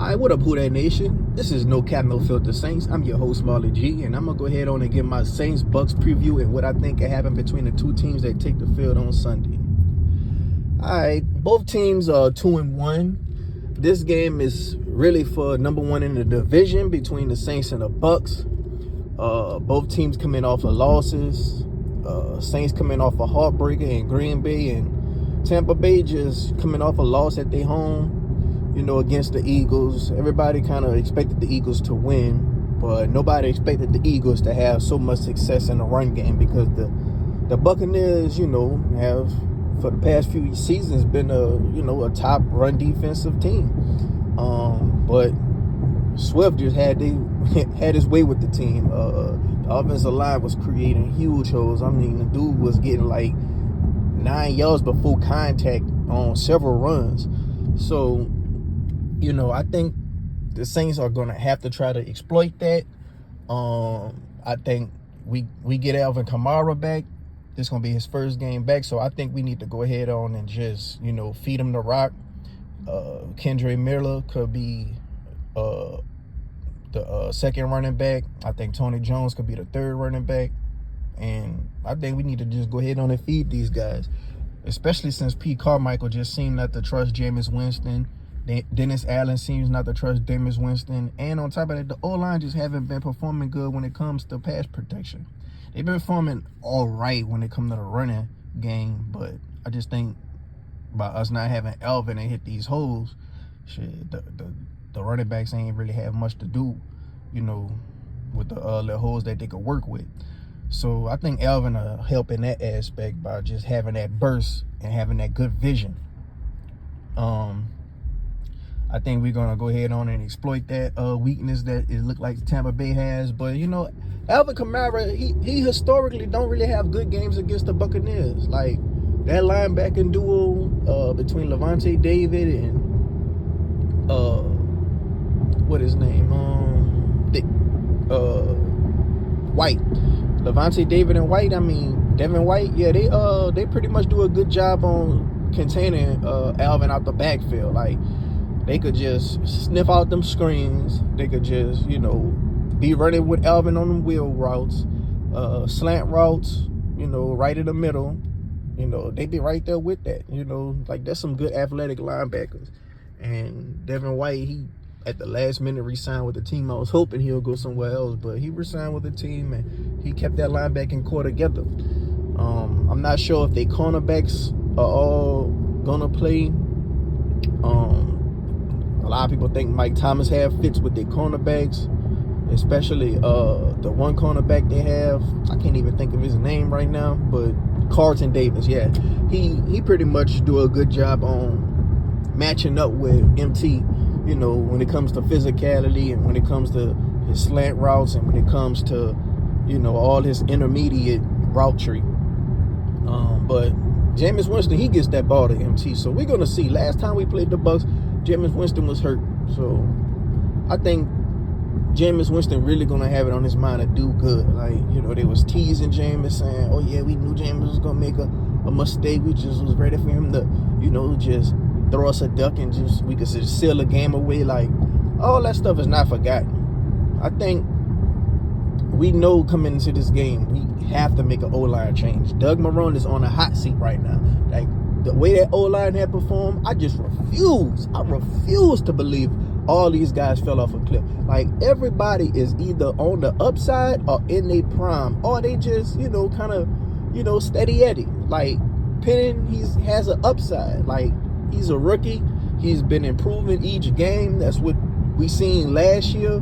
Alright, what up, Who That Nation? This is No Cap, No Filter Saints. I'm your host, Marley G, and I'm going to go ahead on and give my Saints Bucs preview and what I think can happen between the two teams that take the field on Sunday. Alright, both teams are 2-1. This game is really for number one in the division between the Saints and the Bucs. Both teams coming off of losses. Saints coming off a heartbreaker in Green Bay, and Tampa Bay just coming off a loss at their home, against the Eagles. Everybody kind of expected the Eagles to win, but nobody expected the Eagles to have so much success in the run game, because the Buccaneers, have for the past few seasons been a top run defensive team. But Swift just had his way with the team. The offensive line was creating huge holes. I mean, the dude was getting like 9 yards before contact on several runs. So, I think the Saints are going to have to try to exploit that. I think we get Alvin Kamara back. This is going to be his first game back. So I think we need to go ahead on and just, feed him the rock. Kendre Miller could be the second running back. I think Tony Jones could be the third running back. And I think we need to just go ahead on and feed these guys, especially since Pete Carmichael just seemed not to trust Jameis Winston. Dennis Allen seems not to trust Jameis Winston. And on top of that, the O-line just haven't been performing good when it comes to pass protection. They've been performing all right when it comes to the running game, but I just think by us not having Alvin and hit these holes, the running backs ain't really have much to do, with the holes that they could work with. So I think Alvin will help in that aspect by just having that burst and having that good vision. I think we're going to go ahead on and exploit that weakness that it looked like Tampa Bay has. But, Alvin Kamara, he historically don't really have good games against the Buccaneers. Like, that linebacking duo between Levante David and, what his name? White. Levante David and White, Devin White, yeah, they pretty much do a good job on containing Alvin out the backfield. Like, they could just sniff out them screens. They could just, be running with Alvin on them wheel routes, slant routes, right in the middle. They be right there with that. Like, that's some good athletic linebackers. And Devin White, he at the last minute re-signed with the team. I was hoping he'll go somewhere else, but he re-signed with the team and he kept that linebacking core together. I'm not sure if they cornerbacks are all gonna play. A lot of people think Mike Thomas fits with their cornerbacks, especially the one cornerback they have. I can't even think of his name right now, but Carlton Davis, yeah. He pretty much do a good job on matching up with MT, when it comes to physicality and when it comes to his slant routes and when it comes to, all his intermediate route tree. But Jameis Winston, he gets that ball to MT. So we're going to see. Last time we played the Bucs, Jameis Winston was hurt. So I think Jameis Winston really going to have it on his mind to do good. Like, they was teasing Jameis saying, oh, yeah, we knew Jameis was going to make a mistake. We just was ready for him to, just throw us a duck and we could just seal the game away. Like, all that stuff is not forgotten. I think we know coming into this game, we have to make an O-line change. Doug Marrone is on a hot seat right now. Like, the way that O-line had performed, I just refuse. I refuse to believe all these guys fell off a cliff. Like, everybody is either on the upside or in their prime, or they just, kind of, steady Eddie. Like, Penn, he has an upside. Like, he's a rookie. He's been improving each game. That's what we seen last year.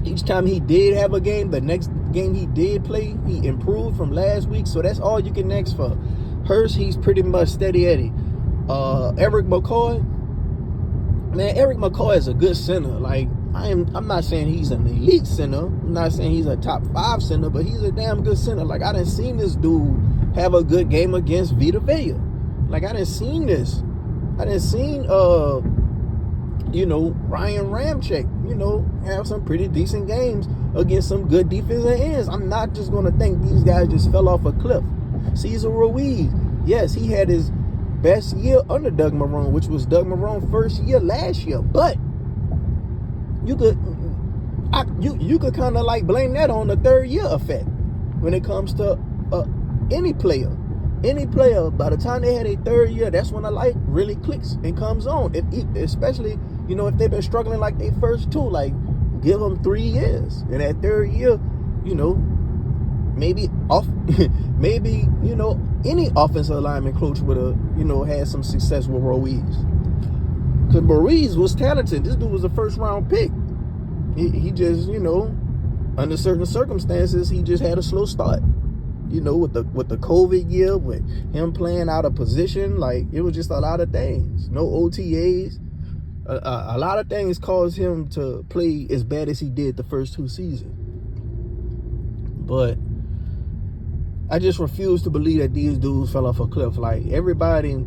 Each time he did have a game, the next game he did play, he improved from last week. So that's all you can ask for. Hurst, he's pretty much steady Eddie. Eric McCoy, man, Eric McCoy is a good center. Like, I'm not saying he's an elite center. I'm not saying he's a top 5 center, but he's a damn good center. Like, I done seen this dude have a good game against Vita Vea. Like, I done seen this. I done seen Ryan Ramczyk, have some pretty decent games against some good defensive ends. I'm not just going to think these guys just fell off a cliff. Cesar Ruiz, yes, he had his best year under Doug Marrone, which was Doug Marrone's first year last year. But you could kind of like blame that on the third year effect when it comes to any player. Any player, by the time they had a third year, that's when the light really clicks and comes on. Especially, if they've been struggling like they first two, like give them 3 years. And that third year, maybe any offensive lineman coach would have, had some success with Ruiz. Because Ruiz was talented. This dude was a first round pick. He just, under certain circumstances, he just had a slow start. With the COVID year, with him playing out of position, like it was just a lot of things. No OTAs. A lot of things caused him to play as bad as he did the first 2 seasons. But I just refuse to believe that these dudes fell off a cliff. Like everybody,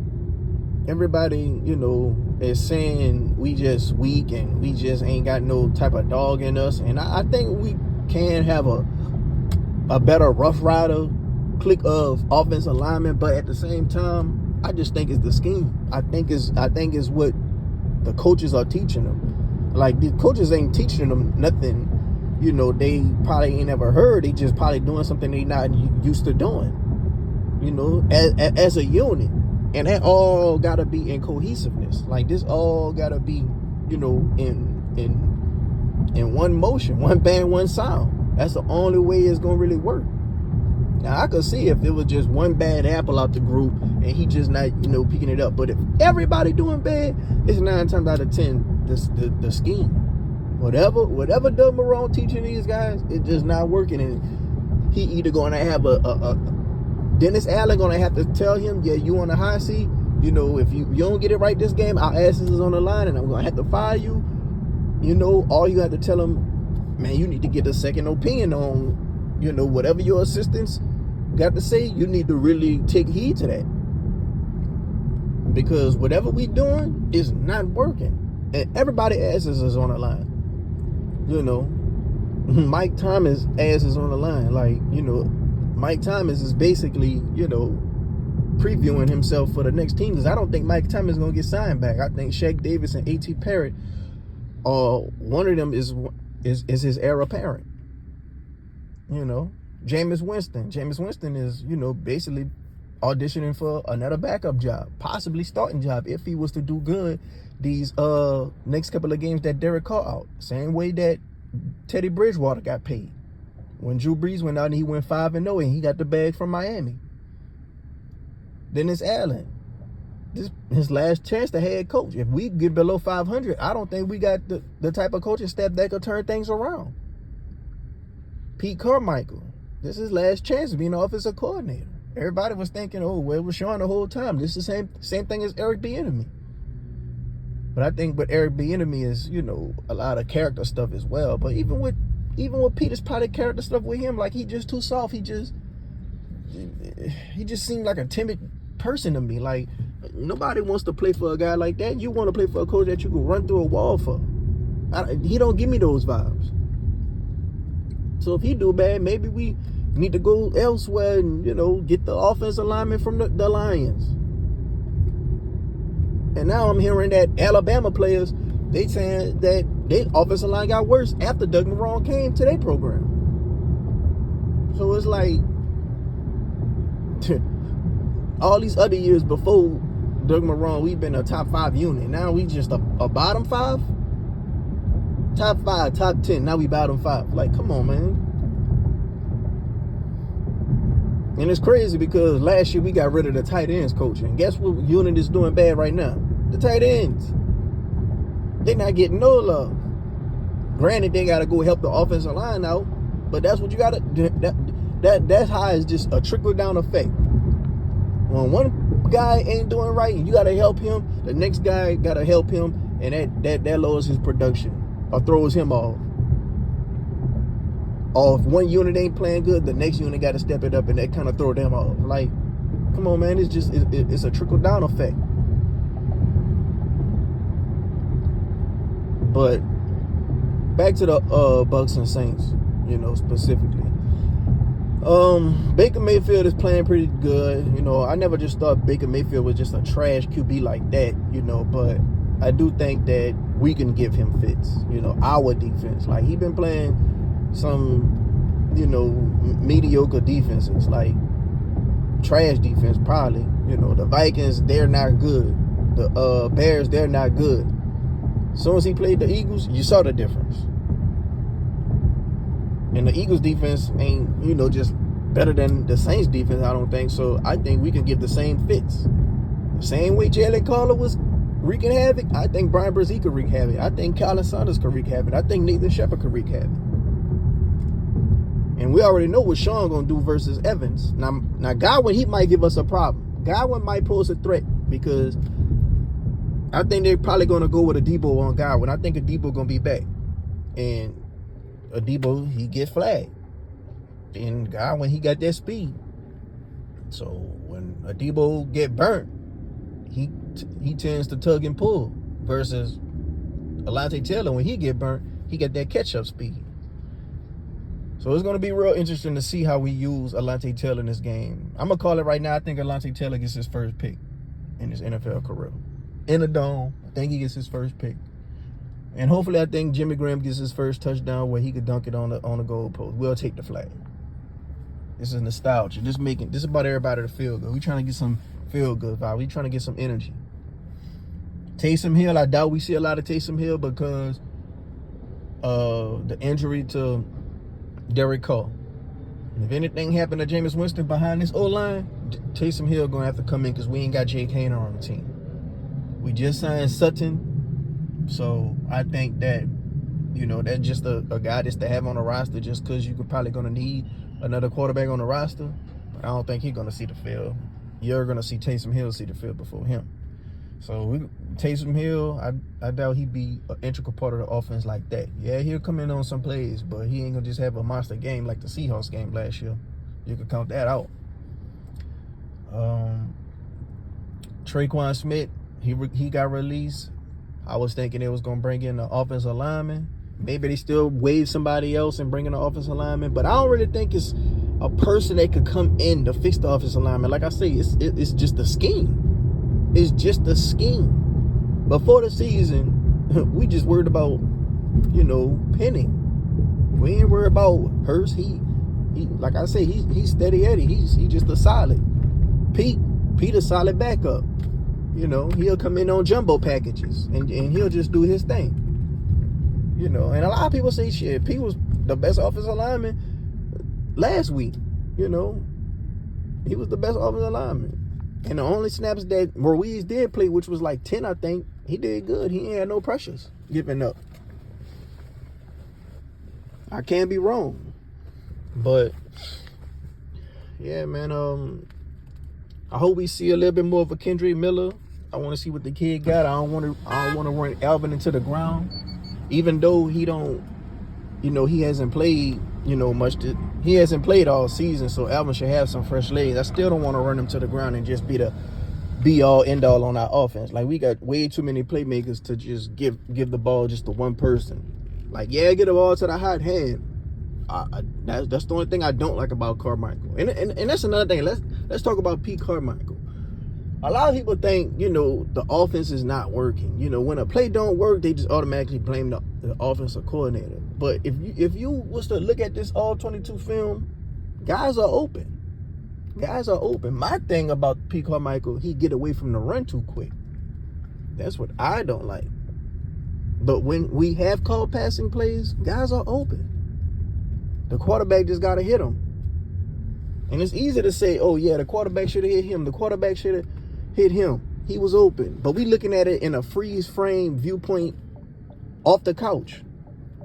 is saying we just weak and we just ain't got no type of dog in us. And I think we can have a better Rough Rider clique of offensive linemen, but at the same time, I just think it's the scheme. I think it's what the coaches are teaching them. Like the coaches ain't teaching them nothing, they probably ain't ever heard. They just probably doing something they not used to doing, as a unit. And that all gotta be in cohesiveness. Like this all gotta be, in one motion, one band, one sound. That's the only way it's gonna really work. Now I could see if it was just one bad apple out the group and he just not, picking it up. But if everybody doing bad, it's 9 times out of 10 the scheme. Whatever Doug Marrone teaching these guys, it's just not working. And he either gonna have a Dennis Allen gonna have to tell him, yeah, you on the high seat. If you don't get it right this game, our asses is on the line and I'm gonna have to fire you. All you have to tell him, man, you need to get a second opinion on, whatever your assistants got to say. You need to really take heed to that. Because whatever we doing is not working. And everybody's asses is on the line. Mike Thomas' ass is on the line. Like, Mike Thomas is basically, previewing himself for the next team. Because I don't think Mike Thomas is going to get signed back. I think Shaq Davis and A.T. Parrott, one of them is his heir apparent. Jameis Winston is, basically auditioning for another backup job, possibly starting job if he was to do good these next couple of games that Derek Carr out. Same way that Teddy Bridgewater got paid. When Drew Brees went out and he went 5-0 and he got the bag from Miami. Then it's Allen. His last chance to head coach. If we get below 500, I don't think we got the type of coaching staff that could turn things around. Pete Carmichael, this is his last chance of being an offensive coordinator. Everybody was thinking, it was Sean the whole time. This is the same thing as Eric Bieniemy. But I think with Eric Bieniemy is, a lot of character stuff as well. But even with Peter's probably character stuff with him, like he just too soft. He just seemed like a timid person to me. Like nobody wants to play for a guy like that. You want to play for a coach that you can run through a wall for. He don't give me those vibes. So if he do bad, maybe we need to go elsewhere and, get the offensive lineman from the Lions. And now I'm hearing that Alabama players, they saying that their offensive line got worse after Doug Marrone came to their program. So it's like all these other years before Doug Marrone, we've been a top 5 unit. Now we just a bottom 5? Top 5, top 10. Now we bottom 5. Like, come on, man. And it's crazy because last year we got rid of the tight ends coach. And guess what unit is doing bad right now? The tight ends. They're not getting no love. Granted, they got to go help the offensive line out. But that's what you got to... That's how it's just a trickle-down effect. When one guy ain't doing right and you got to help him, the next guy got to help him. And that lowers his production or throws him off. Or if one unit ain't playing good, the next unit got to step it up and that kind of throw them off. Like, come on, man. It's a trickle-down effect. But back to the Bucs and Saints, specifically. Baker Mayfield is playing pretty good. You know, I never just thought Baker Mayfield was just a trash QB like that, you know, but I do think that we can give him fits, you know, our defense. Like, he been playing some, you know, mediocre defenses, like trash defense probably. You know, the Vikings, they're not good. The Bears, they're not good. As soon as he played the Eagles, you saw the difference. And the Eagles defense ain't, you know, just better than the Saints defense, I don't think. So I think we can get the same fits. The same way Jalen Carter was wreaking havoc, I think Brian Brzee could wreak havoc. I think Colin Sanders could wreak havoc. I think Nathan Shepard could wreak havoc. And we already know what Sean gonna do versus Evans. Now Godwin, he might give us a problem. Godwin might pose a threat because I think they're probably gonna go with a Debo on Godwin. I think a Debo gonna be back. And Debo, he get flagged. And Godwin, he got that speed. So when Debo get burnt, he tends to tug and pull. Versus Alontae Taylor, when he get burnt, he got that catch-up speed. So it's going to be real interesting to see how we use Alontae Taylor in this game. I'm going to call it right now. I think Alontae Taylor gets his first pick in his NFL career. In the dome, I think he gets his first pick. And hopefully, I think Jimmy Graham gets his first touchdown where he could dunk it on the goal post. We'll take the flag. This is nostalgia. This is about everybody to feel good. We trying to get some feel good vibe. We trying to get some energy. Taysom Hill, I doubt we see a lot of Taysom Hill because the injury to Derek Carr. If anything happened to Jameis Winston behind this O-line, Taysom Hill gonna have to come in because we ain't got Jake Haener on the team. We just signed Sutton. So I think that, you know, that's just a guy that's to have on the roster just because you're probably going to need another quarterback on the roster. But I don't think he's going to see the field. You're going to see Taysom Hill see the field before him. So Taysom Hill, I doubt he'd be an integral part of the offense like that. Yeah, he'll come in on some plays, but he ain't going to just have a monster game like the Seahawks game last year. You can count that out. Traquan Smith, he got released. I was thinking they was going to bring in an offensive lineman. Maybe they still waive somebody else and bring in an offensive lineman. But I don't really think it's a person that could come in to fix the offensive lineman. Like I say, it's just a scheme. It's just a scheme. Before the season, we just worried about, you know, Penning. We ain't worried about Hurst. He like I say, he's steady Eddie. He's just a solid. Pete a solid backup. You know, he'll come in on jumbo packages and he'll just do his thing. You know, and a lot of people say, shit, Pete was the best offensive lineman last week. You know, he was the best offensive lineman. And the only snaps that Ruiz did play, which was like 10, I think, he did good. He ain't had no pressures giving up. I can't be wrong. But, yeah, man, I hope we see a little bit more of a Kendrick Miller. I want to see what the kid got. I don't want to run Alvin into the ground, even though he don't, you know, he hasn't played, you know, much. He hasn't played all season, so Alvin should have some fresh legs. I still don't want to run him to the ground and just be the be-all, end-all on our offense. Like, we got way too many playmakers to just give the ball just to one person. Like, yeah, get the ball to the hot hand. That's the only thing I don't like about Carmichael. And that's another thing. Let's talk about Pete Carmichael. A lot of people think, you know, the offense is not working. You know, when a play don't work, they just automatically blame the offensive coordinator. But if you was to look at this all 22 film, guys are open. Guys are open. My thing about Pete Carmichael, he get away from the run too quick. That's what I don't like. But when we have called passing plays, guys are open. The quarterback just got to hit him. And it's easy to say, oh, yeah, the quarterback should have hit him. The quarterback should have hit him. He was open. But we looking at it in a freeze frame viewpoint off the couch.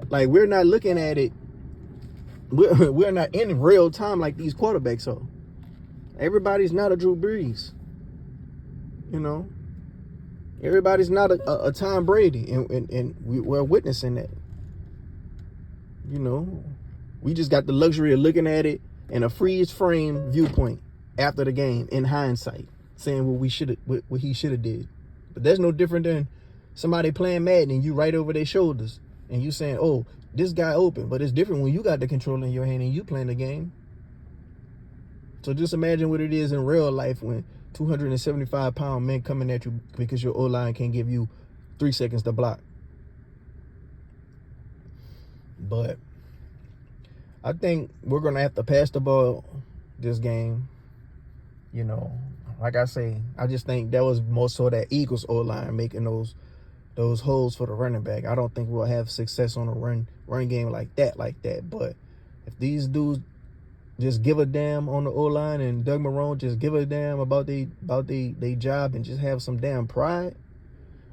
Like, we're not looking at it. We're not in real time like these quarterbacks are. Everybody's not a Drew Brees. You know? Everybody's not a Tom Brady. And we're witnessing that. You know? We just got the luxury of looking at it in a freeze frame viewpoint after the game in hindsight, saying what he should have did. But that's no different than somebody playing Madden and you right over their shoulders and you saying, oh, this guy open. But it's different when you got the control in your hand and you playing the game. So just imagine what it is in real life when 275-pound men coming at you because your O-line can't give you 3 seconds to block. But I think we're going to have to pass the ball this game. You know, like I say, I just think that was more so that Eagles O-line making those holes for the running back. I don't think we'll have success on a run game like that. But if these dudes just give a damn on the O-line and Doug Marrone just give a damn about they job and just have some damn pride,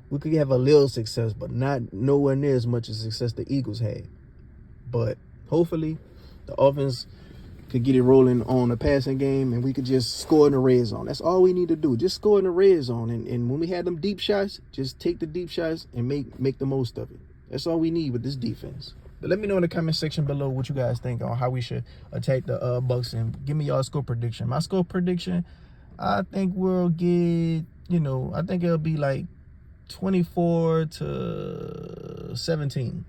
we could have a little success, but not nowhere near as much as success the Eagles had. But hopefully the offense could get it rolling on the passing game and we could just score in the red zone. That's all we need to do. Just score in the red zone. And when we had them deep shots, just take the deep shots and make the most of it. That's all we need with this defense. But let me know in the comment section below what you guys think on how we should attack the Bucs, and give me y'all score prediction. My score prediction, I think we'll get, I think it'll be like 24-17.